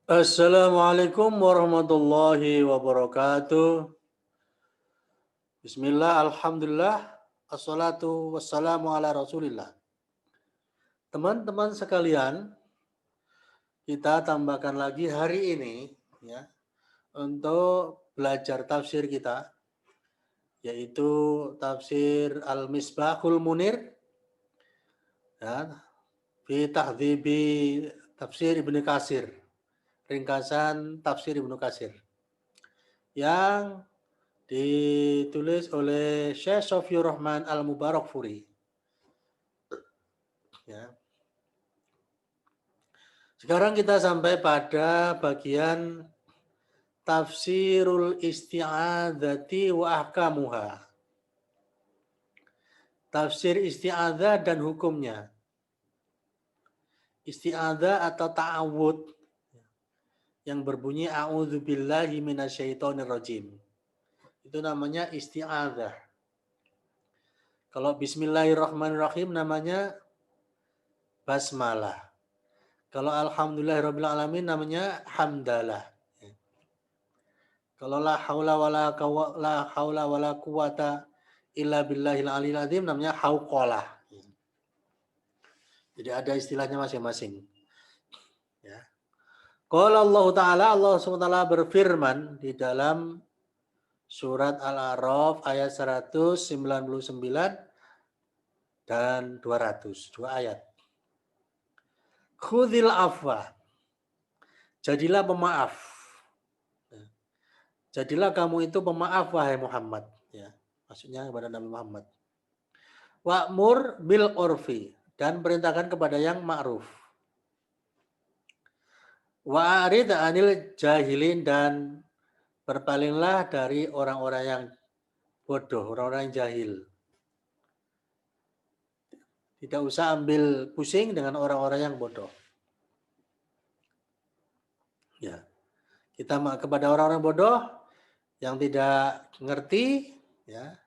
Assalamualaikum warahmatullahi wabarakatuh. Bismillah, alhamdulillah, assalatu wassalamu ala rasulillah. Teman-teman sekalian, kita tambahkan lagi hari ini ya untuk belajar tafsir kita, yaitu tafsir Al-Misbahul Munir ya, fi tahdhibi tafsir Ibnu Katsir, ringkasan tafsir Ibnu Katsir yang ditulis oleh Syekh Sofiur Rahman Al-Mubarakfuri. Ya. Sekarang kita sampai pada bagian tafsirul isti'adzati wa ahkamuha. Tafsir isti'adzah dan hukumnya. Isti'adzah atau ta'awud yang berbunyi a'udzubillahi minasyaitonirrajim. Itu namanya isti'adzah. Kalau bismillahirrahmanirrahim namanya basmalah. Kalau alhamdulillahirrabbilalamin namanya hamdalah. Kalau la haula wala quwata illa billahil aliyil azim namanya hauqalah. Jadi ada istilahnya masing-masing. Ya. Qala Allah Ta'ala, Allah SWT berfirman di dalam surat Al-A'raf ayat 199 dan 200, dua ayat. Khudhil afwa. Jadilah pemaaf. Jadilah kamu itu pemaaf wahai Muhammad. Ya, maksudnya kepada Nabi Muhammad. Wa'mur bil urfi. Dan perintahkan kepada yang ma'ruf. Wa'arid anil jahilin. Dan berpalinglah dari orang-orang yang bodoh, orang-orang yang jahil. Tidak usah ambil pusing dengan orang-orang yang bodoh. Ya. Kita kepada orang-orang bodoh yang tidak ngerti, ya,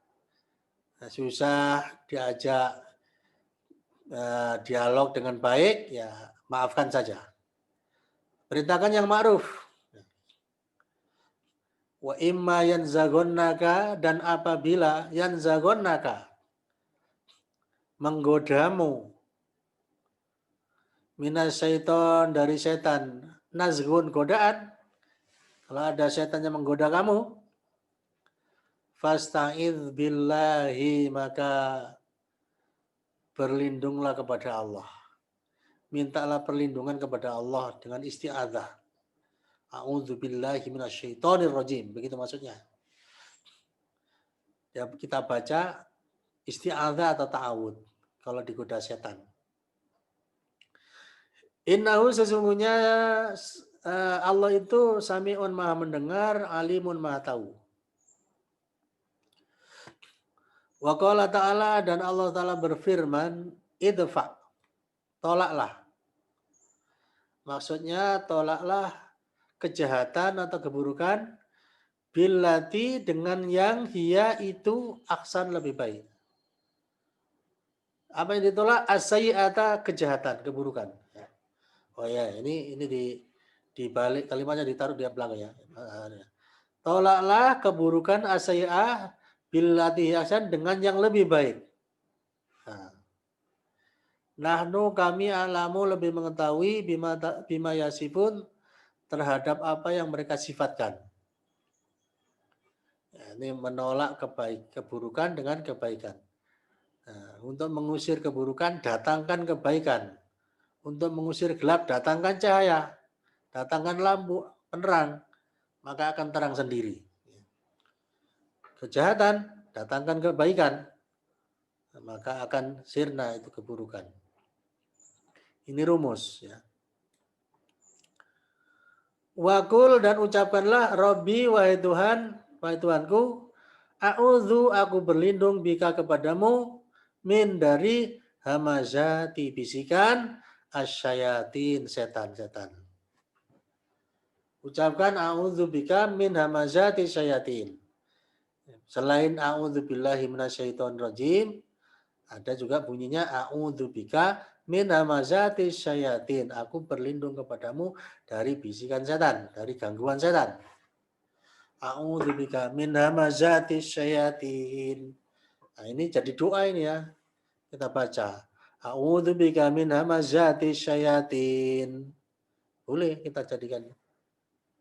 susah diajak dialog dengan baik, ya maafkan saja. Perintahkan yang ma'ruf. Wa imma yanzaghannaka, dan apabila yanzaghannaka menggodamu minas syaiton, dari setan, nazghun, godaan. Kalau ada setan yang menggoda kamu, fasta'idz billahi, maka berlindunglah kepada Allah. Mintalah perlindungan kepada Allah dengan isti'adzah. A'udzubillahi minasyaitonirrajim. Begitu maksudnya. Ya, kita baca isti'adzah atau ta'awud kalau digoda setan. Innahu, sesungguhnya Allah itu sami'un, maha mendengar, alimun, maha tahu. Wa qala ta'ala, dan Allah Ta'ala berfirman, idfa, tolaklah. Maksudnya tolaklah kejahatan atau keburukan, billati, dengan yang hiya itu aksan, lebih baik. Apa yang ditolak? As-sayyi'ata, kejahatan, keburukan. Oh ya, ini di balik kalimatnya ditaruh di belakang ya. Tolaklah keburukan as-sayyi'ah billati ahsan, dengan yang lebih baik. Nahnu, kami, alamu, lebih mengetahui, bima yasifun, terhadap apa yang mereka sifatkan. Ya, ini menolak keburukan dengan kebaikan. Nah, untuk mengusir keburukan, datangkan kebaikan. Untuk mengusir gelap, datangkan cahaya. Datangkan lampu penerang, maka akan terang sendiri. Kejahatan, datangkan kebaikan, maka akan sirna itu keburukan. Ini rumus ya. Wakul, dan ucapkanlah, Robbi, wahai Tuhan, wahai Tuhanku, a'udzu, aku berlindung, bika, kepadamu, min, dari hamazati, bisikan, asyayatin, setan-setan. Ucapkan a'udzu bika min hamazati syayatin. Selain a'udzu billahi minasyaitonir rajim, ada juga bunyinya a'udzu bika min hamazati syayatin. Aku berlindung kepadamu dari bisikan setan, dari gangguan setan. A'udzubika min hamazati syayatin. Nah, ini jadi doa ini ya. Kita baca. A'udzubika min hamazati syayatin. Boleh kita jadikan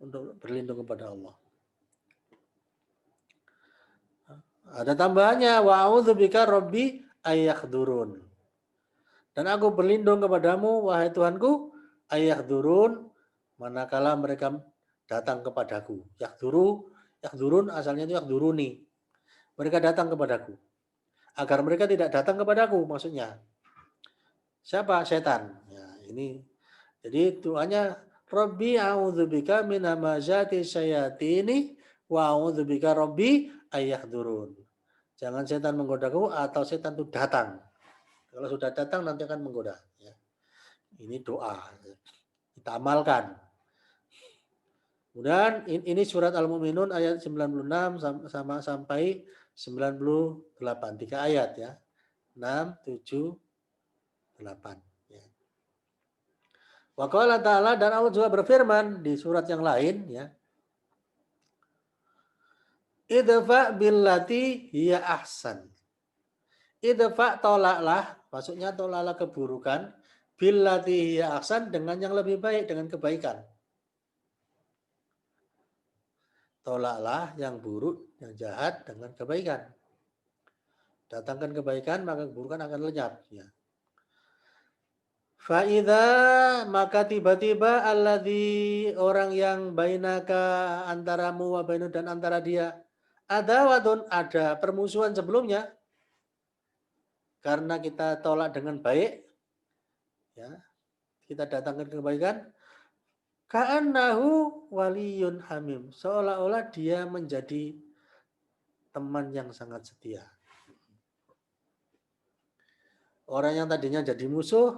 untuk berlindung kepada Allah. Ada tambahannya, wa a'udzubika rabbi ayyakhdurun. Dan aku berlindung kepadamu, wahai Tuhanku, ayyakhdurun, manakala mereka datang kepadaku. Yakhdurun asalnya itu yakhduruni. Mereka datang kepadaku. Agar mereka tidak datang kepadaku, maksudnya. Siapa? Setan. Ya, ini. Jadi doanya, Rabbi a'udzubika min hamazati syayatini wa a'udzubika rabbi ayyakhdurun. Jangan setan menggodaku atau setan itu datang. Kalau sudah datang nanti akan menggoda. Ya. Ini doa. Kita amalkan. Kemudian ini surat Al-Mu'minun ayat 96 sama sampai 98. 3 ayat ya. 6, 7, 8. Ya. Wa qala ta'ala, dan Allah juga berfirman di surat yang lain ya. Idfa billati hiya ahsan. Idfa tolaklah, maksudnya tolaklah keburukan, billati hiya ahsan, dengan yang lebih baik, dengan kebaikan. Tolaklah yang buruk, yang jahat dengan kebaikan. Datangkan kebaikan, maka keburukan akan lenyap. Ya. Fa'idha, maka tiba-tiba alladhi, orang yang bainaka, antaramu wa bainu, dan antara dia, ada permusuhan sebelumnya, karena kita tolak dengan baik, ya, kita datangkan kebaikan, ka'annahu waliyun hamim, seolah-olah dia menjadi teman yang sangat setia. Orang yang tadinya jadi musuh,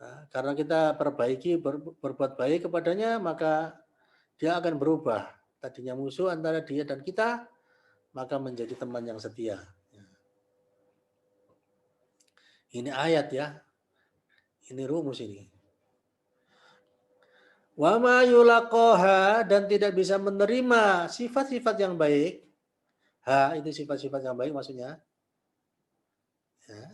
nah, karena kita perbaiki, berbuat baik kepadanya, maka dia akan berubah. Tadinya musuh antara dia dan kita, maka menjadi teman yang setia. Ini ayat ya. Ini rumus ini. Wa ma yulaqaha, dan tidak bisa menerima sifat-sifat yang baik. Ha, itu sifat-sifat yang baik maksudnya. Ya.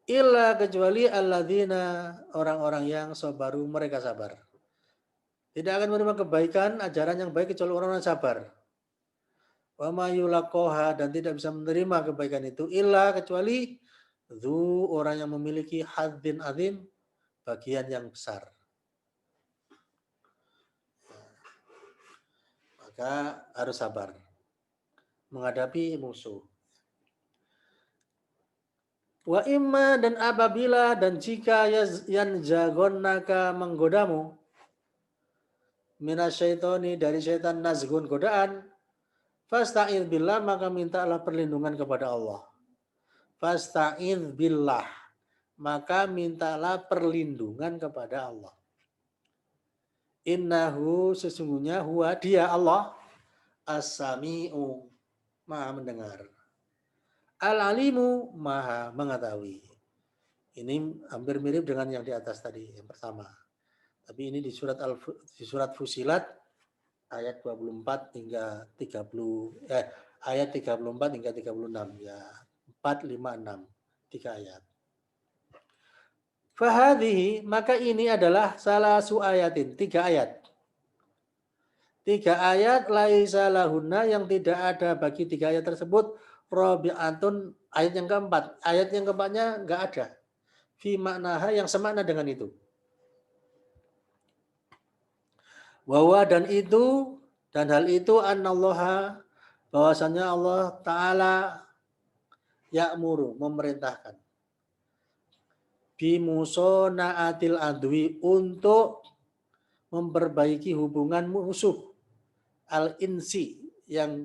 Illa, kecuali alladzina, orang-orang yang sabaru, mereka sabar. Tidak akan menerima kebaikan, ajaran yang baik, kecuali orang-orang sabar. Wa ma yulaqaha, dan tidak bisa menerima kebaikan itu illa, kecuali dzu, orang yang memiliki hadzin azim, bagian yang besar. Maka harus sabar menghadapi musuh. Wa imma, dan apabila dan jika yanzaghannaka, menggodamu, minasyaitoni, dari syaitan, nazgun, godaan, fasta'idz billah, maka mintalah perlindungan kepada Allah. Fasta'idz billah, maka mintalah perlindungan kepada Allah. Innahu, sesungguhnya, huwa, dia Allah, as-sami'u, maha mendengar, al-alimu, maha mengetahui. Ini hampir mirip dengan yang di atas tadi, yang pertama. Tapi ini di surat Fusilat ayat 24 hingga 30, ayat 34 hingga 36 ya. 4, 5, 6, 3 ayat. Fahadhihi, maka ini adalah salah su ayatin, 3 ayat. 3 ayat laisa lahunna, yang tidak ada bagi 3 ayat tersebut, rabi'atun, ayat yang keempat. Ayat yang keempatnya enggak ada. Fi maknaha, yang semakna dengan itu. Wawa, dan itu, dan hal itu, annallaha, bahwasannya Allah Ta'ala ya'muru, memerintahkan, bimusona'atil adwi, untuk memperbaiki hubungan musuh, al-insi, yang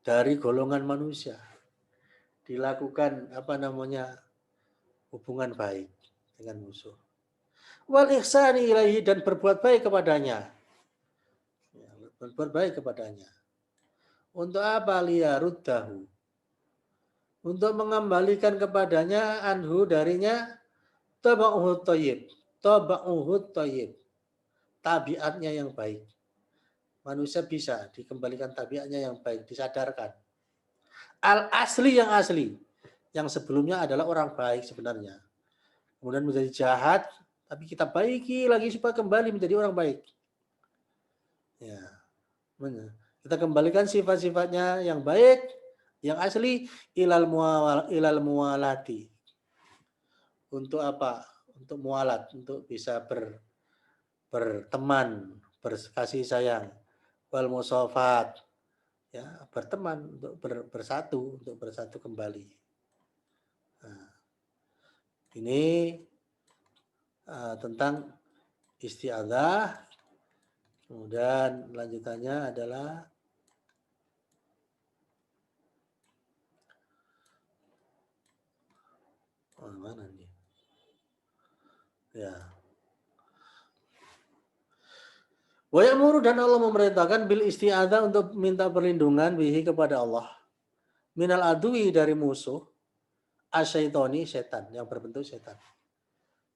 dari golongan manusia, dilakukan hubungan baik dengan musuh. Wal ihsani ilaihi, dan berbuat baik kepadanya. Berbuat baik kepadanya. Untuk apa? Liyaruddahu, untuk mengembalikan kepadanya anhu darinya taba'uhu thayyib. Taba'uhu thayyib. Tabiatnya yang baik. Manusia bisa dikembalikan tabiatnya yang baik, disadarkan. Al asli yang asli. Yang sebelumnya adalah orang baik sebenarnya. Kemudian menjadi jahat, tapi kita baiki lagi supaya kembali menjadi orang baik. Ya. Kita kembalikan sifat-sifatnya yang baik, yang asli, ilal mualati. Untuk apa? Untuk mualat, untuk bisa berteman, berkasih sayang, wal musafat, ya, berteman untuk bersatu kembali. Nah, ini tentang isti'adzah. Kemudian lanjutannya adalah mana nih? Ya. Wa ya'muru dan Allah memerintahkan bil isti'adzah untuk minta perlindungan bihi kepada Allah. Minal adui dari musuh, asyaitoni setan yang berbentuk setan.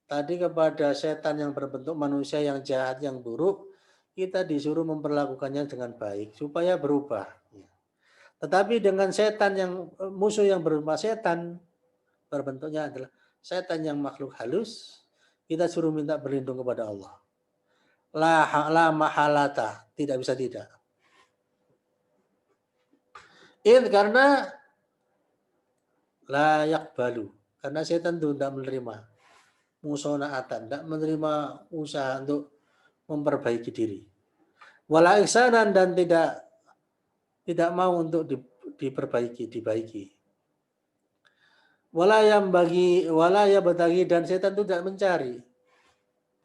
Tadi kepada setan yang berbentuk manusia yang jahat, yang buruk, kita disuruh memperlakukannya dengan baik supaya berubah. Tetapi dengan setan yang musuh yang berupa setan, berbentuknya adalah setan yang makhluk halus, kita suruh minta berlindung kepada Allah. La mahalata, tidak bisa tidak. Karena layak balu, karena setan itu tidak menerima musona'atan, tidak menerima usaha untuk memperbaiki diri. Wala ihsanan, dan tidak mau untuk dibaiki. Wala yang bagi dan setan itu tidak mencari.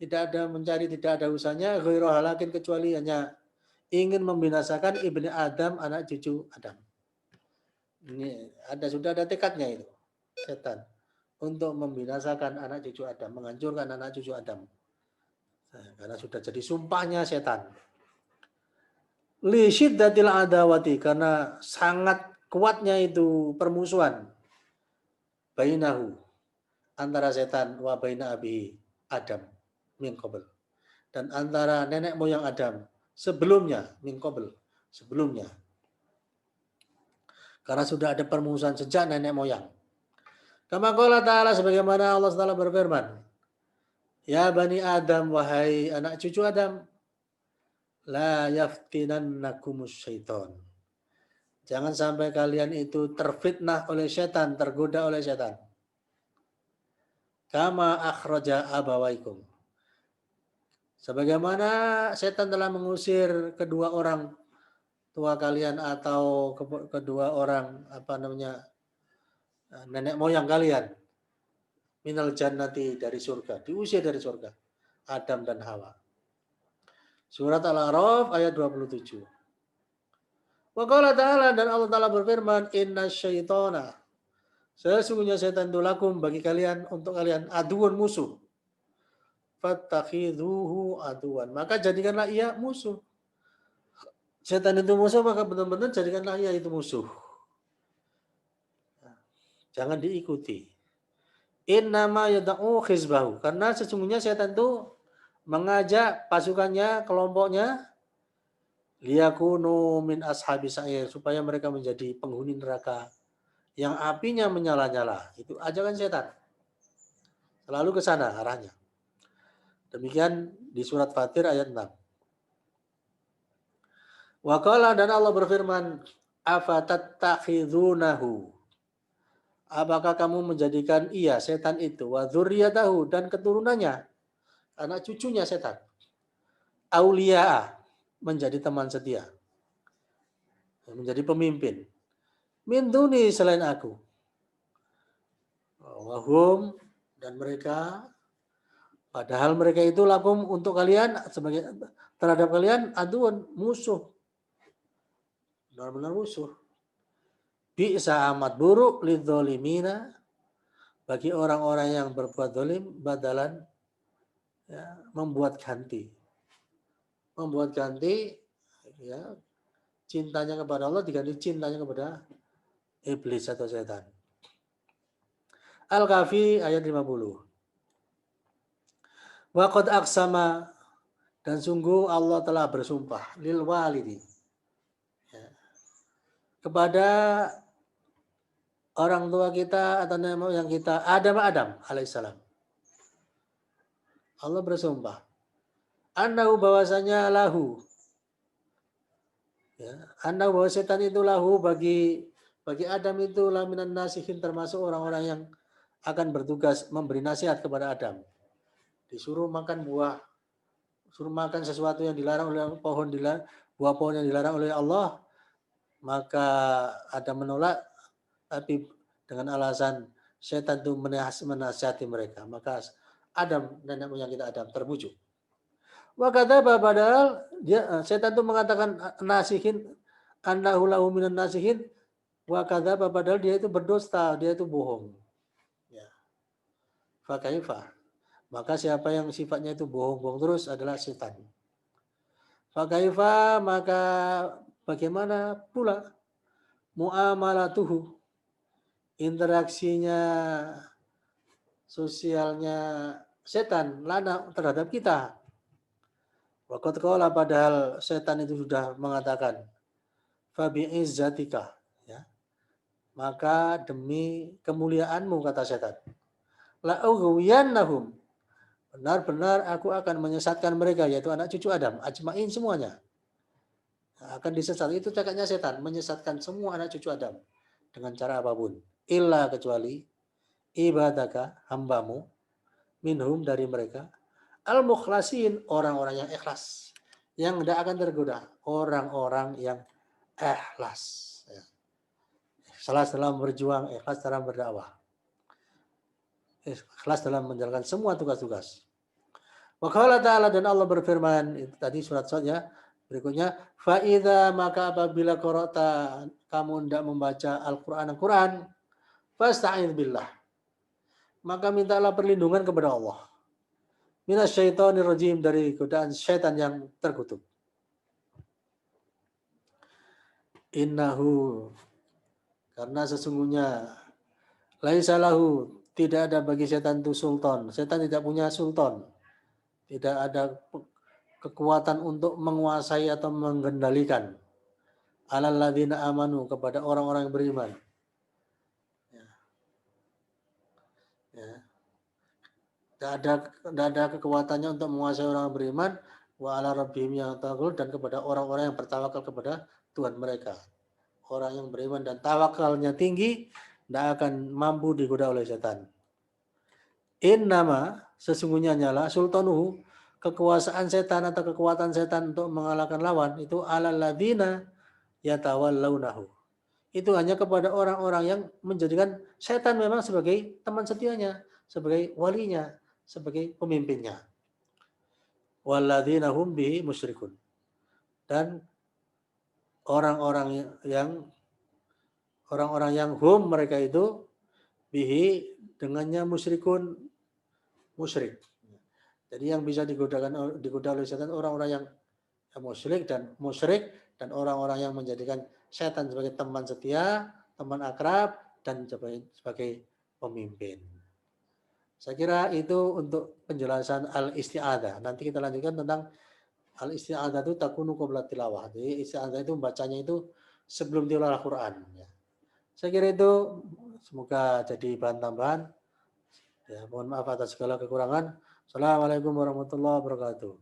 Tidak ada usahanya ghairu halakin, kecuali hanya ingin membinasakan ibni Adam, anak cucu Adam. Ini sudah ada tekadnya itu, setan, untuk membinasakan anak cucu Adam, menghancurkan anak cucu Adam. Nah, karena sudah jadi sumpahnya setan. Li syiddatil adawati, karena sangat kuatnya itu permusuhan. Bainahu, antara setan, wa baina abihi Adam min qabl, dan antara nenek moyang Adam sebelumnya, min qabl, sebelumnya. Karena sudah ada permusuhan sejak nenek moyang. Kama qala ta'ala, sebagaimana Allah Ta'ala berfirman, ya bani Adam, wahai anak cucu Adam, la yaftinannakumus syaiton. Jangan sampai kalian itu terfitnah oleh setan, tergoda oleh setan. Kama akhraja abawaikum, sebagaimana setan telah mengusir kedua orang tua kalian, atau kedua orang nenek moyang kalian, minal jannati, dari surga, diusir dari surga, Adam dan Hawa. Surat Al-A'raf ayat 27. Wa qala ta'ala, dan Allah Ta'ala berfirman, inna syaitana, sesungguhnya setan itu lakum, bagi kalian, untuk kalian, aduun, musuh. Fattakhidhuhu aduan, maka jadikanlah ia musuh. Setan itu musuh, maka benar-benar jadikanlah ia itu musuh. Jangan diikuti. Innama yad'u khizbahu, karena sesungguhnya setan itu mengajak pasukannya, kelompoknya, liyakunu min ashabis sa'ir, supaya mereka menjadi penghuni neraka yang apinya menyala-nyala. Itu ajakan setan. Selalu ke sana arahnya. Demikian di surat Fatir ayat 6. Wa qala, dan Allah berfirman, afatattakhidunahu, apakah kamu menjadikan ia, setan itu, wa dzurriyyatahu, dan keturunannya, anak cucunya setan, auliya, menjadi teman setia, menjadi pemimpin, min duni, selain aku, wahum, dan mereka, padahal mereka itu lakum, untuk kalian, sebagai terhadap kalian, aduun, musuh, benar-benar musuh. Bi'sa, amat buruk, lidzolimina, bagi orang-orang yang berbuat zalim, badalan, ya, membuat ganti, ya, cintanya kepada Allah diganti cintanya kepada iblis atau setan. Al-Kahfi ayat 50. Wa qad aqsama, dan sungguh Allah telah bersumpah lil walidi, ya, kepada orang tua kita atau nenek moyang kita, Adam alaihissalam. Allah bersumpah, annahu, bahwasanya lahu, ya, annahu, bahwa setan itu lahu bagi Adam itu laminan nasihin, termasuk orang-orang yang akan bertugas memberi nasihat kepada Adam. Disuruh makan buah, suruh makan sesuatu yang dilarang oleh buah pohon yang dilarang oleh Allah, maka Adam menolak, tapi dengan alasan setan itu menasihati mereka, maka Adam, nenek moyang kita Adam, terbujuk. Wa kadzaba, padahal dia, setan itu mengatakan nasihin, annahu lahu minan nasihin, wa kadzaba, padahal dia itu berdusta, dia itu bohong. Ya. Fa kaifa, maka siapa yang sifatnya itu bohong-bohong terus adalah setan. Fa kaifa, maka bagaimana pula muamalatuhu, interaksinya sosialnya setan lana terhadap kita. Waqad qala, padahal setan itu sudah mengatakan, fa bi'izzatika, ya, maka demi kemuliaanmu, kata setan, la ughwiyannahum, benar-benar aku akan menyesatkan mereka, yaitu anak cucu Adam, ajmain semuanya. Akan disesat, itu cakapnya setan, menyesatkan semua anak cucu Adam dengan cara apapun, illa, kecuali ibadaka, hambamu, minhum, dari mereka, al-mukhlasin, orang-orang yang ikhlas, yang tidak akan tergoda, orang-orang yang ikhlas, ya. Ikhlas dalam berjuang, ikhlas dalam berdakwah, ikhlas dalam menjalankan semua tugas-tugas. Wa qala ta'ala, dan Allah berfirman, itu tadi surat ya, berikutnya, fa idza, maka apabila qara'ta, kamu hendak membaca Al-Qur'an, fasta'in billah, maka mintalah perlindungan kepada Allah, minasyaitonir rajim, dari godaan syaitan yang terkutuk. Innahu, karena sesungguhnya, laisa lahu, tidak ada bagi setan itu sultan. Setan tidak punya sultan. Tidak ada kekuatan untuk menguasai atau mengendalikan alal ladzina amanu, kepada orang-orang yang beriman. Ya. Ya. Tidak ada kekuatannya untuk menguasai orang beriman, wa ala rabbihim yatawakkalun, dan kepada orang-orang yang bertawakal kepada Tuhan mereka. Orang yang beriman dan tawakalnya tinggi tidak akan mampu digoda oleh setan. Innama, sesungguhnya nyala, sultanuhu, kekuasaan setan atau kekuatan setan untuk mengalahkan lawan, itu alal ladzina yatawallawnahu, itu hanya kepada orang-orang yang menjadikan setan memang sebagai teman setianya, sebagai walinya, sebagai pemimpinnya. Walladzina hum bihi musyrikun, dan orang-orang yang hum, mereka itu, bihi, dengannya, musyrikun, musyrik. Jadi yang bisa digoda oleh setan orang-orang yang musyrik dan orang-orang yang menjadikan setan sebagai teman setia, teman akrab, dan sebagai pemimpin. Saya kira itu untuk penjelasan al-isti'adzah. Nanti kita lanjutkan tentang al-isti'adzah itu takunu qabla tilawah. Jadi isti'adzah itu bacanya itu sebelum tilawah Al-Quran. Saya kira itu, semoga jadi bahan tambahan. Ya, mohon maaf atas segala kekurangan. Assalamualaikum warahmatullahi wabarakatuh.